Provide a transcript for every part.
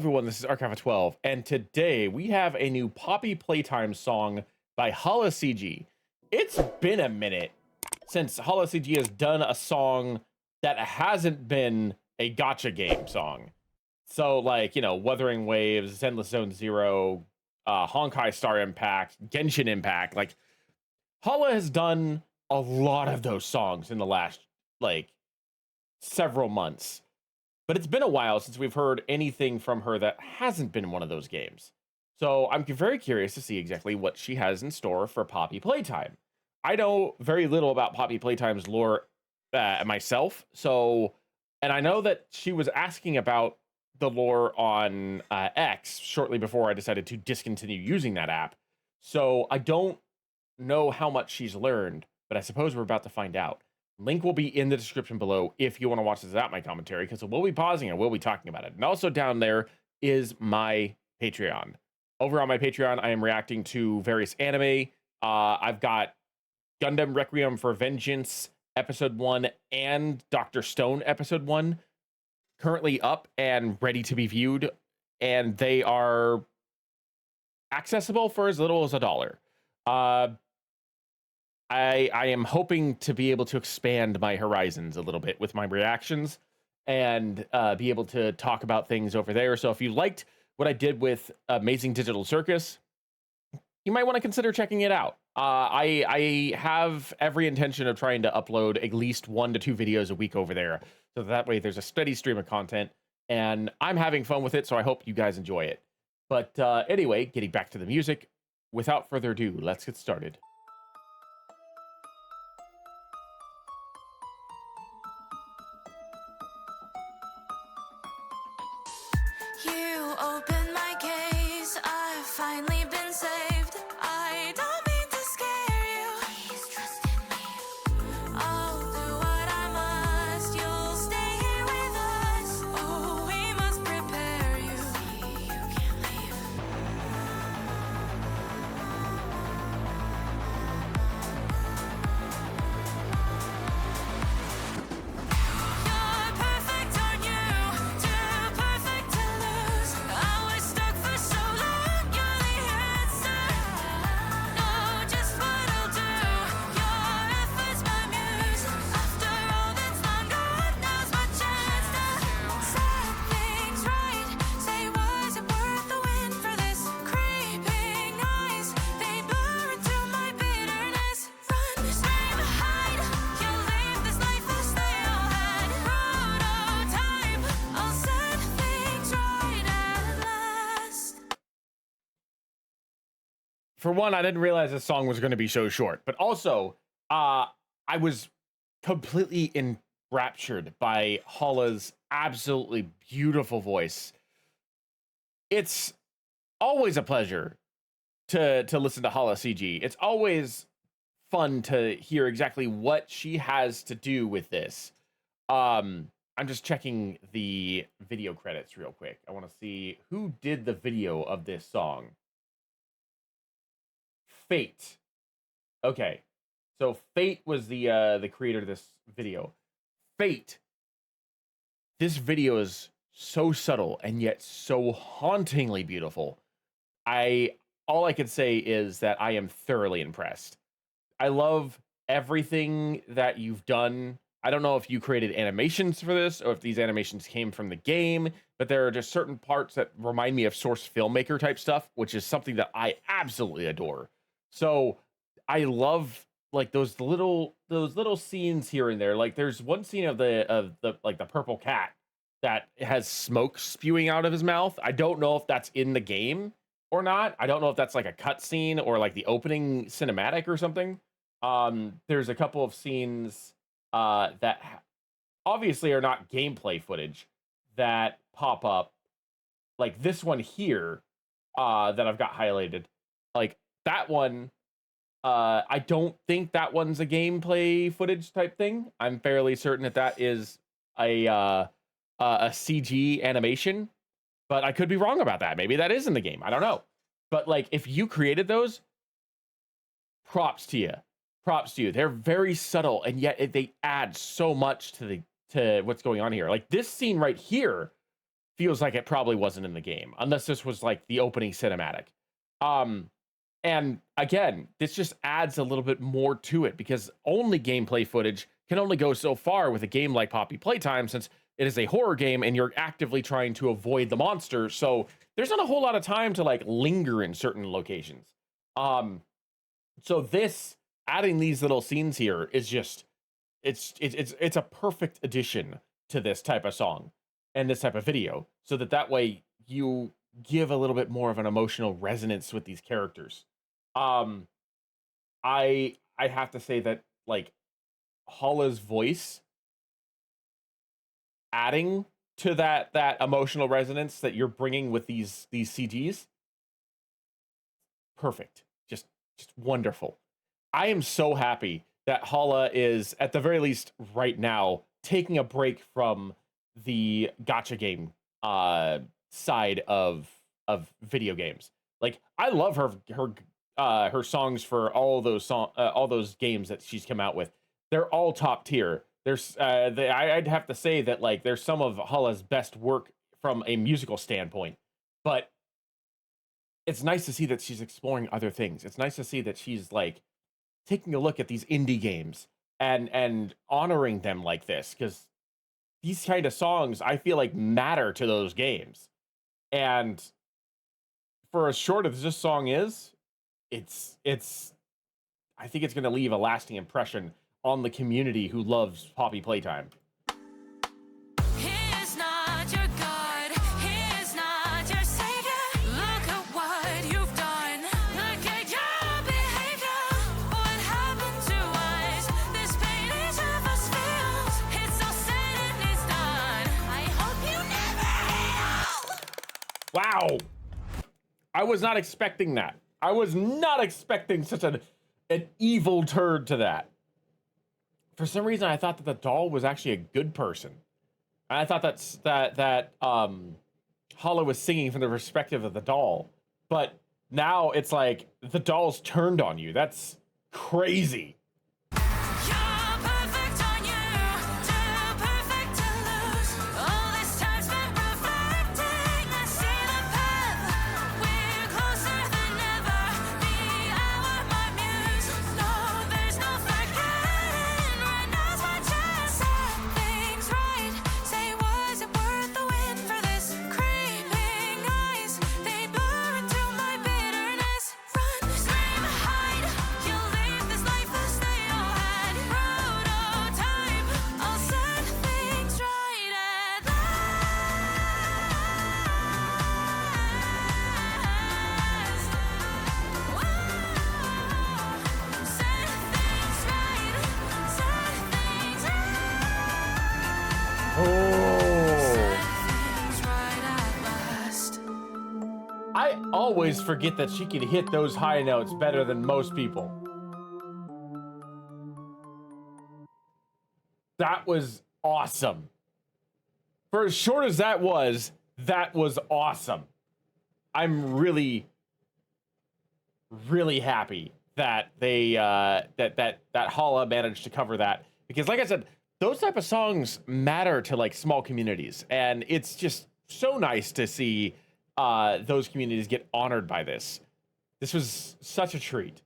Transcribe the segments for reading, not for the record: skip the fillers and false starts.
everyone, this is Archive of 12, and today we have a new Poppy Playtime song by HalaCG. It's been a minute since HalaCG has done a song that hasn't been a gacha game song. So, like, you know, Wuthering Waves, Endless Zone Zero, Honkai Star Impact, Genshin Impact. Like, Hala has done a lot of those songs in the last, like, several months. But it's been a while since we've heard anything from her that hasn't been one of those games. So I'm very curious to see exactly what she has in store for Poppy Playtime. I know very little about Poppy Playtime's lore myself, and I know that she was asking about the lore on X shortly before I decided to discontinue using that app. So I don't know how much she's learned, but I suppose we're about to find out. Link will be in the description below if you want to watch this without my commentary, because we'll be pausing and we'll be talking about it. And also down there is my Patreon. Over on my Patreon, I am reacting to various anime. I've got Gundam Requiem for Vengeance Episode 1 and Dr. Stone Episode 1 currently up and ready to be viewed. And they are accessible for as little as $1. I am hoping to be able to expand my horizons a little bit with my reactions and be able to talk about things over there. So if you liked what I did with Amazing Digital Circus, you might want to consider checking it out. I have every intention of trying to upload at least 1 to 2 videos a week over there. So that way there's a steady stream of content and I'm having fun with it. So I hope you guys enjoy it. But anyway, getting back to the music, without further ado, let's get started. You opened my gaze, I've finally been saved. I don't mean to scare you. Please trust in me. I'll do what I must. You'll stay here with us. Oh, we must prepare you. See, you can't leave. You're perfect, aren't you? Too perfect to lose. I was stuck for so long. You're the answer. Know just what I'll do. Your effort's my muse. After all that's long gone, now's my chance to set things right. Say, was it worth the win for this? Creeping eyes, they blur into my bitterness. Run, scream, hide. You'll leave this life as they all had. Prototype, I'll set things right at last. For one, I didn't realize this song was going to be so short, but also, I was completely enraptured by Hala's absolutely beautiful voice. It's always a pleasure to listen to HalaCG. It's always fun to hear exactly what she has to do with this. I'm just checking the video credits real quick. I want to see who did the video of this song. Fate. Okay, so Fate was the creator of this video. Fate. This video is so subtle and yet so hauntingly beautiful. All I can say is that I am thoroughly impressed. I love everything that you've done. I don't know if you created animations for this or if these animations came from the game, but there are just certain parts that remind me of Source Filmmaker type stuff, which is something that I absolutely adore. So I love like those little scenes here and there. Like there's one scene of the like the purple cat that has smoke spewing out of his mouth. I don't know if that's in the game or not. I don't know if that's like a cut scene or like the opening cinematic or something. There's a couple of scenes that obviously are not gameplay footage that pop up, like this one here that I've got highlighted. Like that one, I don't think that one's a gameplay footage type thing. I'm fairly certain that that is a CG animation, but I could be wrong about that. Maybe that is in the game. I don't know. But like, if you created those, props to you. Props to you. They're very subtle, and yet they add so much to what's going on here. Like this scene right here feels like it probably wasn't in the game, unless this was like the opening cinematic. Um, and again, this just adds a little bit more to it because only gameplay footage can only go so far with a game like Poppy Playtime, since it is a horror game and you're actively trying to avoid the monster. So there's not a whole lot of time to like linger in certain locations. So this adding these little scenes here is just it's a perfect addition to this type of song and this type of video, so that way you give a little bit more of an emotional resonance with these characters. Um, I have to say that like Hala's voice adding to that emotional resonance that you're bringing with these CGs, perfect, just wonderful. I am so happy that Hala is, at the very least right now, taking a break from the gotcha game side of video games. Like I love her songs for all those games that she's come out with. They're all top tier. I'd have to say that like there's some of Hala's best work from a musical standpoint, but it's nice to see that she's exploring other things. It's nice to see that she's like taking a look at these indie games and honoring them like this, because these kind of songs I feel like matter to those games. And for as short as this song is, it's I think it's going to leave a lasting impression on the community who loves Poppy Playtime. He is not your God. He is not your savior. Look at what you've done. Look at your behavior. What happened to us? This pain each of us feels. It's all said and it's done. I hope you never heal. Wow. I was not expecting that. I was not expecting such an evil turd to that. For some reason, I thought that the doll was actually a good person. And I thought that Hala was singing from the perspective of the doll. But now it's like the doll's turned on you. That's crazy. You're perfect on you. Too perfect to lose. All this time spent reflecting. I see the path. We're closer than ever. The hour, my muse. No, there's no forgetting. Right now's my chance. Set things right. Say, was it worth the win for this? Creeping eyes, they blur into my bitterness. Run, scream, hide. You'll live this life as they all had. Prototype. I'll set things right at last. Whoa. Set things right. Set things right. Oh. Things right at last. I always forget that she can hit those high notes better than most people. That was awesome. For as short as that was awesome. I'm really, really happy that they that Hala managed to cover that, because like I said, those type of songs matter to like small communities, and it's just so nice to see those communities get honored by this. This was such a treat.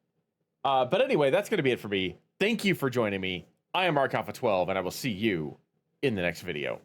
But anyway, that's going to be it for me. Thank you for joining me. I am Mark Alpha 12, and I will see you in the next video.